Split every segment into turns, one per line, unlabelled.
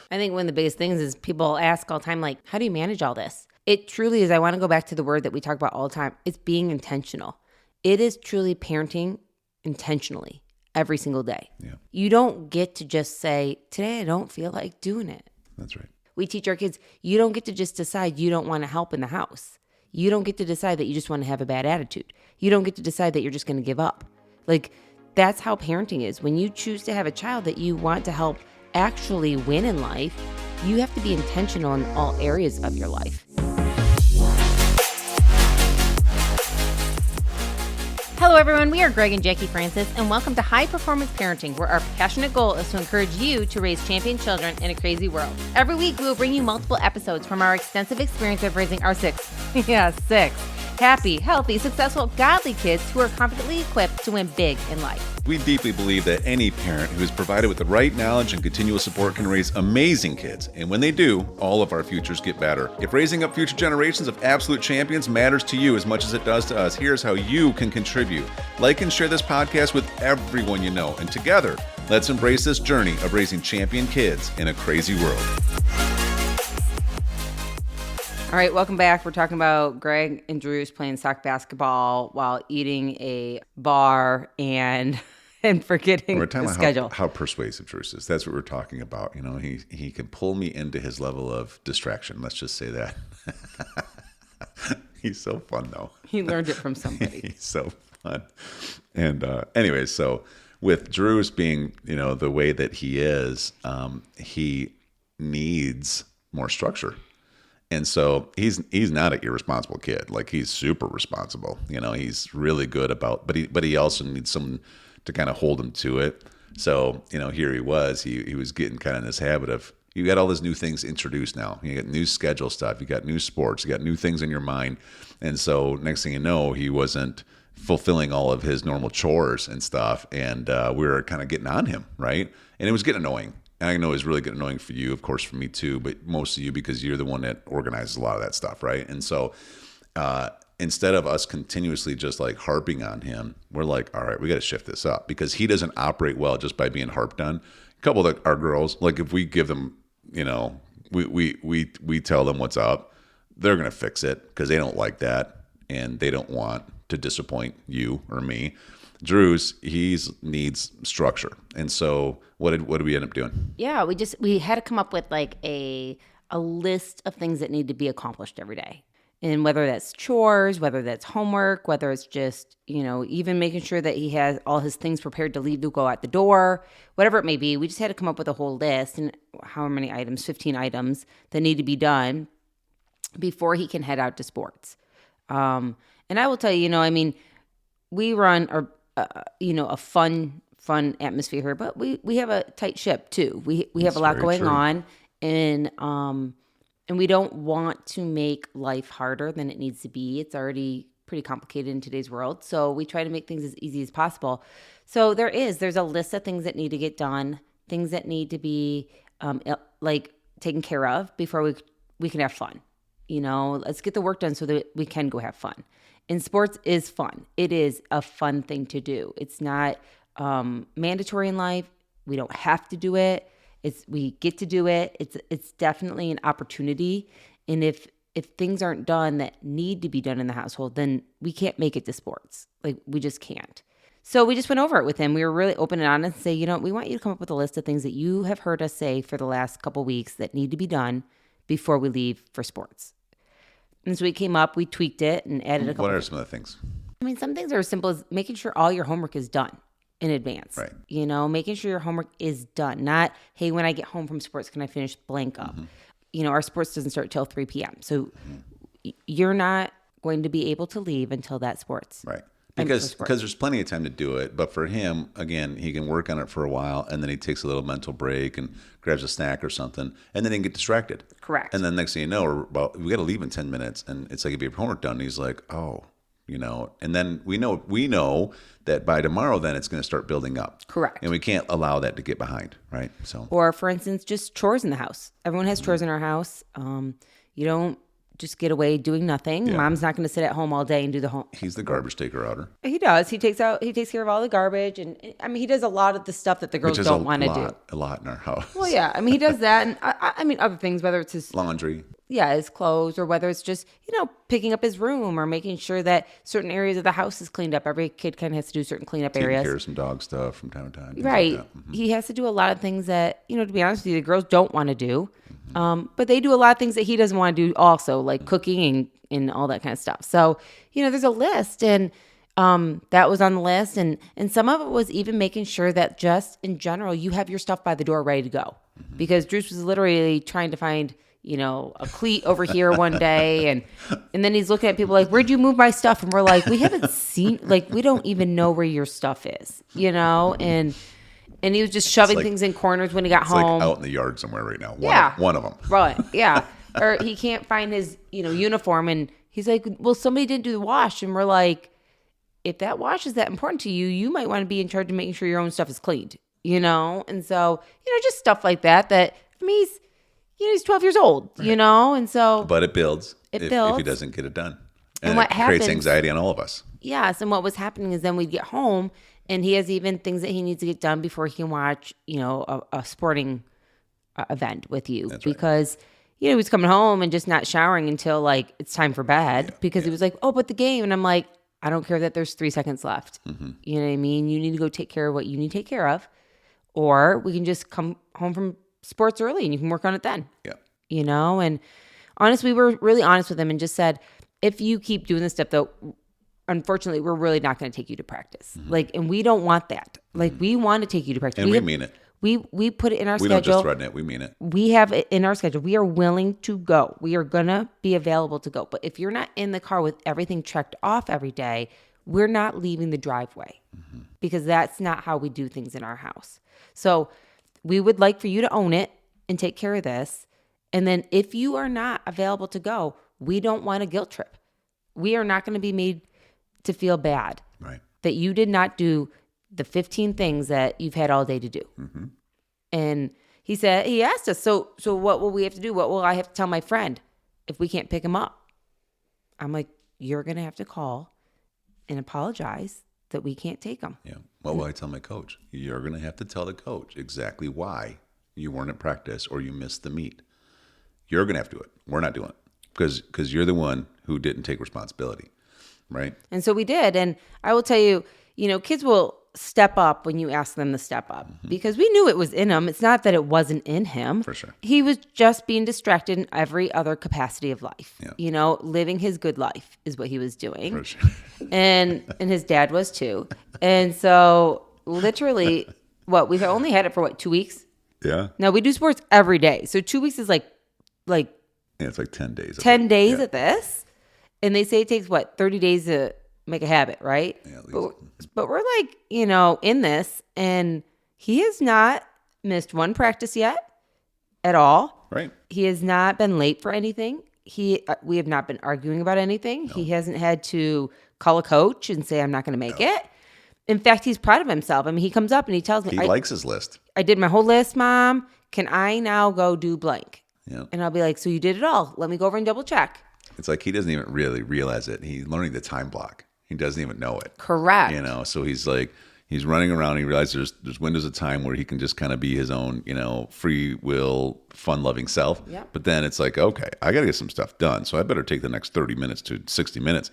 I think one of the biggest things is people ask all the time, like, how do you manage all this? It truly is. I want to go back to the word that we talk about all the time. It's being intentional. It is truly parenting intentionally every single day.
Yeah.
You don't get to just say, today I don't feel like doing it.
That's right.
We teach our kids, you don't get to just decide you don't want to help in the house. You don't get to decide that you just want to have a bad attitude. You don't get to decide that you're just going to give up. Like, that's how parenting is. When you choose to have a child that you want to help actually win in life, you have to be intentional in all areas of your life. Hello, everyone. We are Greg and Jacquie Francis, and welcome to High Performance Parenting, where our passionate goal is to encourage you to raise champion children in a crazy world. Every week, we will bring you multiple episodes from our extensive experience of raising our six happy, healthy, successful, godly kids who are confidently equipped to win big in life.
We deeply believe that any parent who is provided with the right knowledge and continual support can raise amazing kids. And when they do, all of our futures get better. If raising up future generations of absolute champions matters to you as much as it does to us, here's how you can contribute. Like and share this podcast with everyone you know. And together, let's embrace this journey of raising champion kids in a crazy world.
All right, welcome back. We're talking about Greg and Druce playing sock basketball while eating a bar and forgetting the schedule.
How persuasive Druce is. That's what we're talking about. You know, he can pull me into his level of distraction. Let's just say that. He's so fun, though.
He learned it from somebody.
He's so fun. And anyways, so with Druce being, the way that he is, he needs more structure. And so he's not an irresponsible kid. Like, he's super responsible. He's really good about, but he also needs someone to kind of hold him to it. So, here he was getting kind of in this habit of, you got all these new things introduced now. You got new schedule stuff. You got new sports. You got new things in your mind. And so next thing you know, he wasn't fulfilling all of his normal chores and stuff. And we were kind of getting on him, right? And it was getting annoying. And I know it's really getting annoying for you, of course, for me too, but most of you because you're the one that organizes a lot of that stuff, right? And so instead of us continuously just like harping on him, we're like, all right, we got to shift this up because he doesn't operate well just by being harped on. A couple of our girls, like if we give them, we tell them what's up, they're going to fix it because they don't like that and they don't want to disappoint you or me. Druce, he needs structure. And so what did we end up doing?
Yeah, we had to come up with like a list of things that need to be accomplished every day. And whether that's chores, whether that's homework, whether it's just, even making sure that he has all his things prepared to leave to go out the door, whatever it may be, we just had to come up with a whole list and how many items, 15 items that need to be done before he can head out to sports. And I will tell you, we run a fun atmosphere here, but we have a tight ship too. We have a lot going on, and we don't want to make life harder than it needs to be. It's already pretty complicated in today's world, so we try to make things as easy as possible. So there's a list of things that need to get done, things that need to be taken care of before we can have fun. Let's get the work done so that we can go have fun. And sports is fun. It is a fun thing to do. It's not mandatory in life. We don't have to do it. We get to do it. It's definitely an opportunity. And if things aren't done that need to be done in the household, then we can't make it to sports. Like, we just can't. So we just went over it with him. We were really open and honest and say, we want you to come up with a list of things that you have heard us say for the last couple weeks that need to be done before we leave for sports. And so we came up, we tweaked it and added a couple.
What are some of the things?
Some things are as simple as making sure all your homework is done in advance.
Right.
Making sure your homework is done. Not, hey, when I get home from sports, can I finish blank up? Mm-hmm. Our sports doesn't start till 3 p.m. So you're not going to be able to leave until that sports.
Right. Because there's plenty of time to do it. But for him, again, he can work on it for a while and then he takes a little mental break and grabs a snack or something and then he can get distracted.
Correct.
And then next thing you know, we got to leave in 10 minutes. And it's like, if you have homework done, he's like, oh, and then we know that by tomorrow, then it's going to start building up.
Correct.
And we can't allow that to get behind, right? So,
or for instance, just chores in the house. Everyone has chores in our house. You don't just get away doing nothing.
Yeah.
Mom's not going to sit at home all day and do the home.
He's the garbage taker outer.
He does. He takes care of all the garbage. And I mean, he does a lot of the stuff that the girls don't want to do.
A lot in our house.
Well, yeah. I mean, he does that. And I mean, other things, whether it's his
laundry.
Yeah, his clothes, or whether it's just, picking up his room or making sure that certain areas of the house is cleaned up. Every kid kind of has to do certain cleanup areas.
Taking care of some dog stuff from time to time.
Right.
Like that. Mm-hmm.
He has to do a lot of things that, to be honest with you, the girls don't want to do. But they do a lot of things that he doesn't want to do also, like cooking and all that kind of stuff. So, there's a list, and that was on the list. And some of it was even making sure that just in general, you have your stuff by the door ready to go. Mm-hmm. Because Druce was literally trying to find a cleat over here one day. And then he's looking at people like, where'd you move my stuff? And we're like, we haven't seen, like, we don't even know where your stuff is, and he was just shoving things in corners when he got home.
Like out in the yard somewhere right now. One of them.
Right. Yeah. Or he can't find his, uniform. And he's like, well, somebody didn't do the wash. And we're like, if that wash is that important to you, you might want to be in charge of making sure your own stuff is cleaned, And so, just stuff like that, I mean, he's 12 years old,
right.
And so.
But it builds. If he doesn't get it done. And what creates anxiety on all of us.
Yes. And what was happening is then we'd get home and he has even things that he needs to get done before he can watch, a sporting event with you.
That's
because, he was coming home and just not showering until like it's time for bed because he was like, oh, but the game. And I'm like, I don't care that there's 3 seconds left. Mm-hmm. You know what I mean? You need to go take care of what you need to take care of. Or we can just come home from sports early and you can work on it then.
Yeah.
And honestly, we were really honest with him and just said, if you keep doing this stuff though, unfortunately, we're really not going to take you to practice. Mm-hmm. And we don't want that. We want to take you to practice.
And we mean it.
We put it in our schedule.
We don't just threaten it. We mean it.
We have it in our schedule. We are willing to go. We are going to be available to go. But if you're not in the car with everything checked off every day, we're not leaving the driveway because that's not how we do things in our house. So we would like for you to own it and take care of this. And then if you are not available to go, we don't want a guilt trip. We are not going to be made to feel bad that you did not do the 15 things that you've had all day to do. Mm-hmm. And he asked us, so what will we have to do? What will I have to tell my friend if we can't pick him up? I'm like, you're going to have to call and apologize that we can't take him.
Yeah. What will I tell my coach? You're going to have to tell the coach exactly why you weren't at practice or you missed the meet. You're going to have to do it. We're not doing it because you're the one who didn't take responsibility. Right. And
so we did. And I will tell you, kids will step up when you ask them to step up because we knew it was in him. It's not that it wasn't in him.
For sure.
He was just being distracted in every other capacity of life.
Yeah.
Living his good life is what he was doing.
For sure.
and his dad was too. And so literally we've only had it for 2 weeks?
Yeah.
No, we do sports every day. So 2 weeks is like
yeah, it's like 10 days.
10 days at this. And they say it takes 30 days to make a habit, right?
Yeah, at least.
But we're in this, and he has not missed one practice yet at all.
Right.
He has not been late for anything. We have not been arguing about anything. No. He hasn't had to call a coach and say, I'm not going to make it. In fact, he's proud of himself. I mean, he comes up and he tells me.
He likes his list.
I did my whole list, Mom. Can I now go do blank?
Yeah.
And I'll be like, so you did it all. Let me go over and double check.
It's like he doesn't even really realize it. He's learning the time block. He doesn't even know it.
Correct.
So he's running around. And he realizes there's windows of time where he can just kind of be his own, free will, fun-loving self.
Yep.
But then it's like, okay, I got to get some stuff done. So I better take the next 30 minutes to 60 minutes.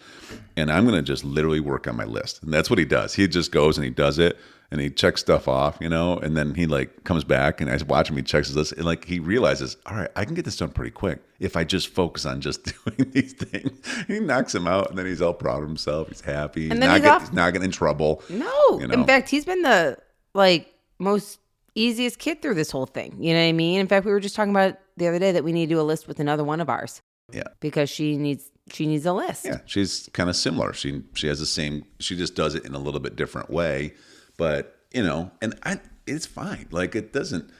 And I'm going to just literally work on my list. And that's what he does. He just goes and he does it. And he checks stuff off, and then he comes back and I watch him, he checks his list and he realizes, all right, I can get this done pretty quick if I just focus on just doing these things. He knocks him out and then he's all proud of himself. He's happy.
And
he's not getting in trouble.
No. In fact, he's been the most easiest kid through this whole thing. You know what I mean? In fact, we were just talking about the other day that we need to do a list with another one of ours.
Yeah.
Because she needs a list.
Yeah. She's kind of similar. She has the same, she just does it in a little bit different way. But, it's fine. It doesn't,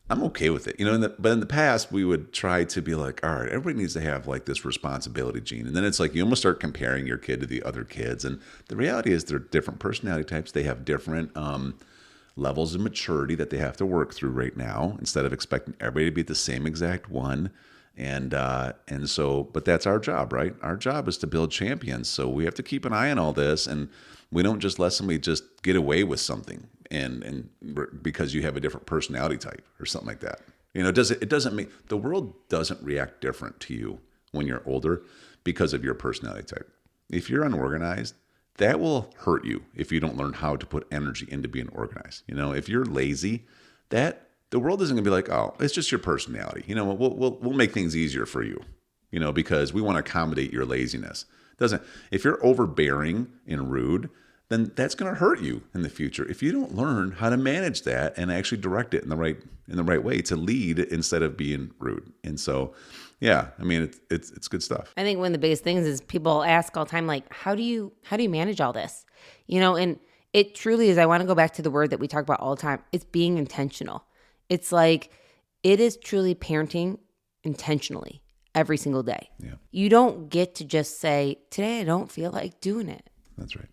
I'm okay with it. But in the past, we would try to be like, all right, everybody needs to have this responsibility gene. And then it's you almost start comparing your kid to the other kids. And the reality is they're different personality types. They have different levels of maturity that they have to work through right now instead of expecting everybody to be at the same exact one. And so, but that's our job, right? Our job is to build champions. So we have to keep an eye on all this, and we don't just let somebody just get away with something, and because you have a different personality type or something like that. It doesn't make the world doesn't react different to you when you're older because of your personality type. If you're unorganized, that will hurt you if you don't learn how to put energy into being organized. If you're lazy, that the world isn't going to be like, oh, it's just your personality. We'll make things easier for you, because we want to accommodate your laziness. If you're overbearing and rude, then that's going to hurt you in the future if you don't learn how to manage that and actually direct it in the right way to lead instead of being rude. And so, yeah, I mean, it's good stuff.
I think one of the biggest things is people ask all the time, like, how do you manage all this? And it truly is. I want to go back to the word that we talk about all the time. It's being intentional. It's like, it is truly parenting intentionally every single day.
Yeah.
You don't get to just say, today I don't feel like doing it.
That's right.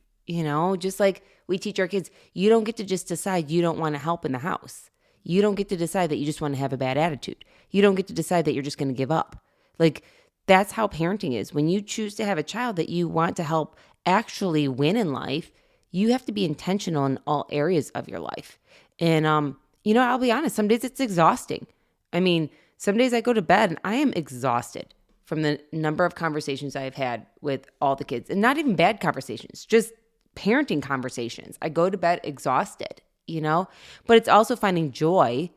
Just like we teach our kids, you don't get to just decide you don't want to help in the house. You don't get to decide that you just want to have a bad attitude. You don't get to decide that you're just going to give up. Like, that's how parenting is. When you choose to have a child that you want to help actually win in life, you have to be intentional in all areas of your life. And, I'll be honest, some days it's exhausting. I mean, some days I go to bed and I am exhausted from the number of conversations I've had with all the kids, and not even bad conversations, just parenting conversations. I go to bed exhausted, but it's also finding joy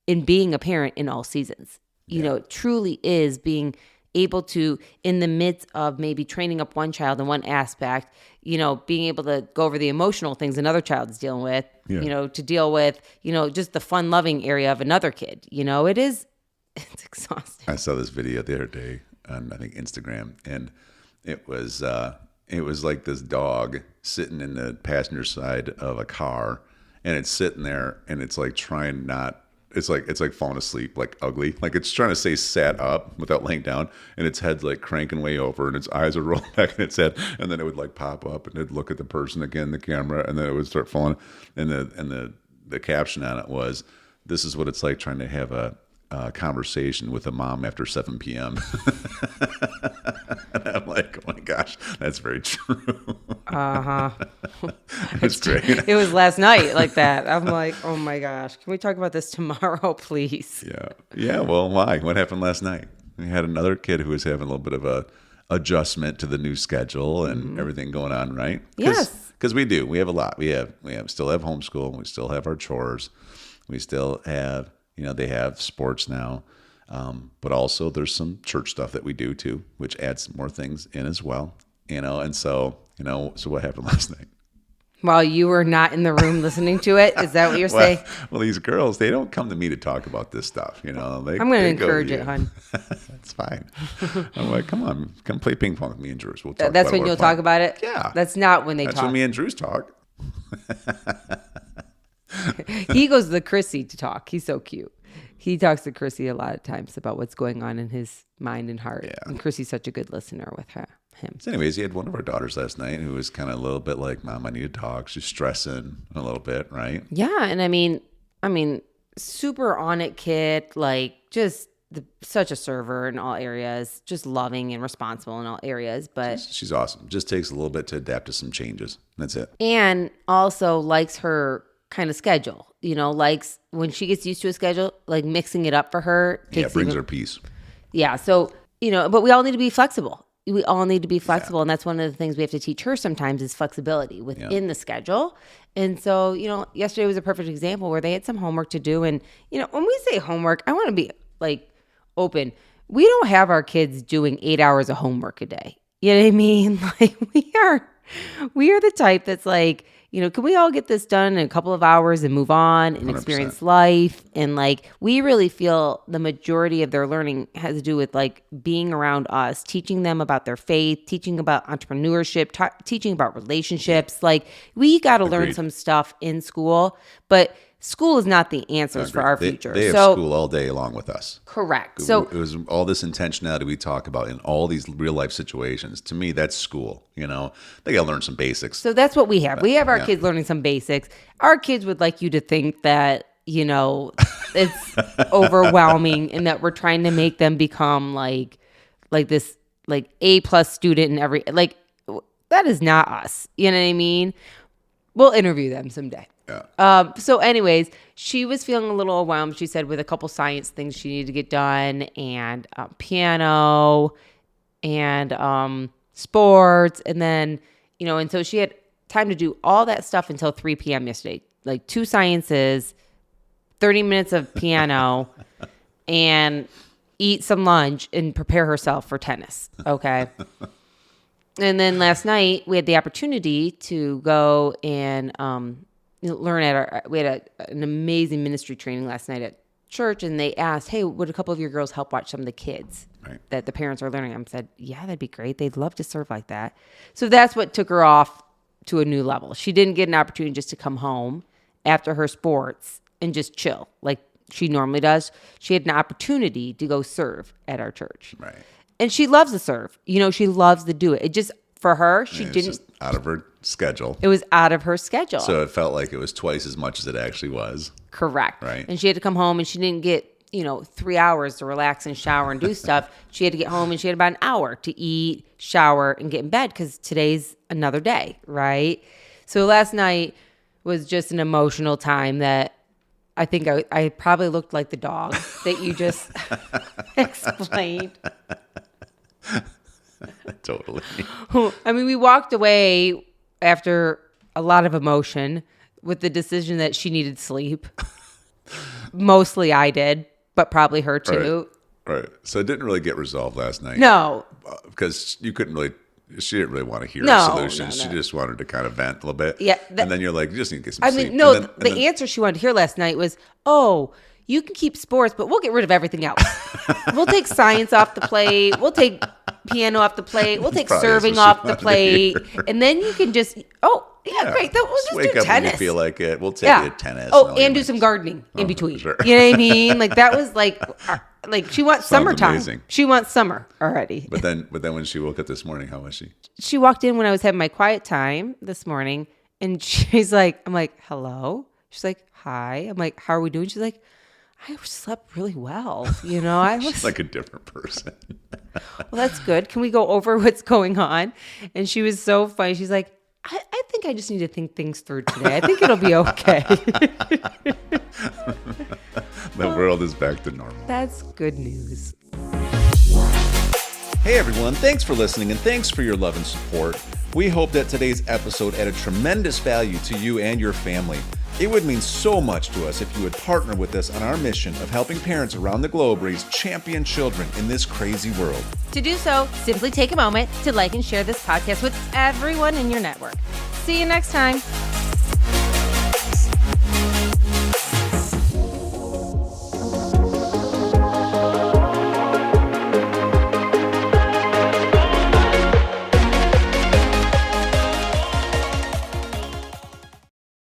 in being a parent in all seasons. It truly is being able to, in the midst of maybe training up one child in one aspect, being able to go over the emotional things another child is dealing with, to deal with, just the fun loving area of another kid. It's exhausting.
I saw this video the other day on, I think, Instagram, and it was like this dog sitting in the passenger side of a car, and it's sitting there, and it's like it's like falling asleep, like ugly, like it's trying to stay sat up without laying down, and its head's like cranking way over, and its eyes are rolling back in its head, and then it would like pop up, and it'd look at the person again, the camera, and then it would start falling, and the caption on it was, "This is what it's like trying to have a conversation with a mom after 7 p.m. And I'm like, oh my gosh, that's very true. It's great.
It was last night like that. I'm like, oh my gosh, can we talk about this tomorrow, please?
Yeah. Well, why? What happened last night? We had another kid who was having a little bit of a adjustment to the new schedule and everything going on, right?
Yes.
Because we do. We have a lot. We still have homeschool. We still have our chores. We still have, they have sports now. But also there's some church stuff that we do too, which adds more things in as well, and so, so what happened last night?
While you were not in the room listening to it, is that what you're saying?
Well, these girls, they don't come to me to talk about this stuff, I'm
going to encourage it, hon.
That's fine. I'm like, come play ping pong with me and Druce. We'll talk
That's when you'll talk about it?
Yeah.
That's not when they talk.
That's when me and Druce talk.
He goes to Chrissy to talk. He's so cute. He talks to Chrissy a lot of times about what's going on in his mind and heart. Yeah. And Chrissy's such a good listener with him.
So anyways, he had one of our daughters last night who was kind of a little bit like, Mom, I need to talk. She's stressing a little bit, right?
Yeah. And I mean, super on it kid, like just such a server in all areas, just loving and responsible in all areas. But
she's awesome. Just takes a little bit to adapt to some changes. That's it.
And also likes her kind of schedule, likes when she gets used to a schedule, like mixing it up for her.
Brings her peace.
Yeah. So, but we all need to be flexible. And that's one of the things we have to teach her sometimes is flexibility within the schedule. And so, yesterday was a perfect example where they had some homework to do. And, when we say homework, I want to be like open. We don't have our kids doing 8 hours of homework a day. You know what I mean? Like we are the type that's like, can we all get this done in a couple of hours and move on and
100%.
Experience life? And like, we really feel the majority of their learning has to do with like being around us, teaching them about their faith, teaching about entrepreneurship, teaching about relationships. Like we got to learn some stuff in school, but school is not the answers for our future.
They have school all day along with us.
Correct.
So it was all this intentionality we talk about in all these real life situations. To me, that's school. They got to learn some basics.
So that's what we have. We have our kids learning some basics. Our kids would like you to think that it's overwhelming and that we're trying to make them become like this like A+ student in every, like, that is not us. You know what I mean? We'll interview them someday.
Yeah.
So anyways, she was feeling a little overwhelmed, she said, with a couple science things she needed to get done, and piano and sports. And then, and so she had time to do all that stuff until 3 p.m. yesterday. Like 2 sciences, 30 minutes of piano, and eat some lunch and prepare herself for tennis. Okay. And then last night we had the opportunity to go and learn at we had an amazing ministry training last night at church, and they asked, hey, would a couple of your girls help watch some of the kids that the parents are learning? I said, yeah, that'd be great. They'd love to serve like that. So that's what took her off to a new level. She didn't get an opportunity just to come home after her sports and just chill like she normally does. She had an opportunity to go serve at our church.
Right.
And she loves to serve. She loves to do it. It just, for her, she didn't.
Just out of her schedule.
It was out of her schedule.
So it felt like it was twice as much as it actually was.
Correct.
Right.
And she had to come home, and she didn't get, 3 hours to relax and shower and do stuff. She had to get home, and she had about an hour to eat, shower, and get in bed because today's another day, right? So last night was just an emotional time that I think I probably looked like the dog that you just explained.
Totally.
I mean, we walked away after a lot of emotion with the decision that she needed sleep. Mostly I did, but probably her too.
Right. So it didn't really get resolved last night.
No.
Because she didn't really want to hear a
No,
solution.
no.
She just wanted to kind of vent a little bit.
Yeah.
And then you're like, you just need to get some sleep.
No, the answer she wanted to hear last night was, oh, you can keep sports, but we'll get rid of everything else. We'll take science off the plate. We'll take piano off the plate. We'll take serving off the plate. And then you can just, great. We'll just
wake
do
up
tennis.
when you feel like it. We'll take you to tennis.
Oh, and do some gardening in between.
Sure.
You know what I mean? Like that was like she wants summertime.
Amazing.
She wants summer already.
But then when she woke up this morning, how was she?
She walked in when I was having my quiet time this morning, and she's like, I'm like, hello. She's like, hi. I'm like, how are we doing? She's like, I slept really well. I was
She's like a different person.
Well, that's good. Can we go over what's going on? And she was so funny. She's like, I think I just need to think things through today. I think it'll be okay.
The world is back to normal.
That's good news.
Hey everyone, thanks for listening and thanks for your love and support. We hope that today's episode added tremendous value to you and your family. It would mean so much to us if you would partner with us on our mission of helping parents around the globe raise champion children in this crazy world.
To do so, simply take a moment to like and share this podcast with everyone in your network. See you next time.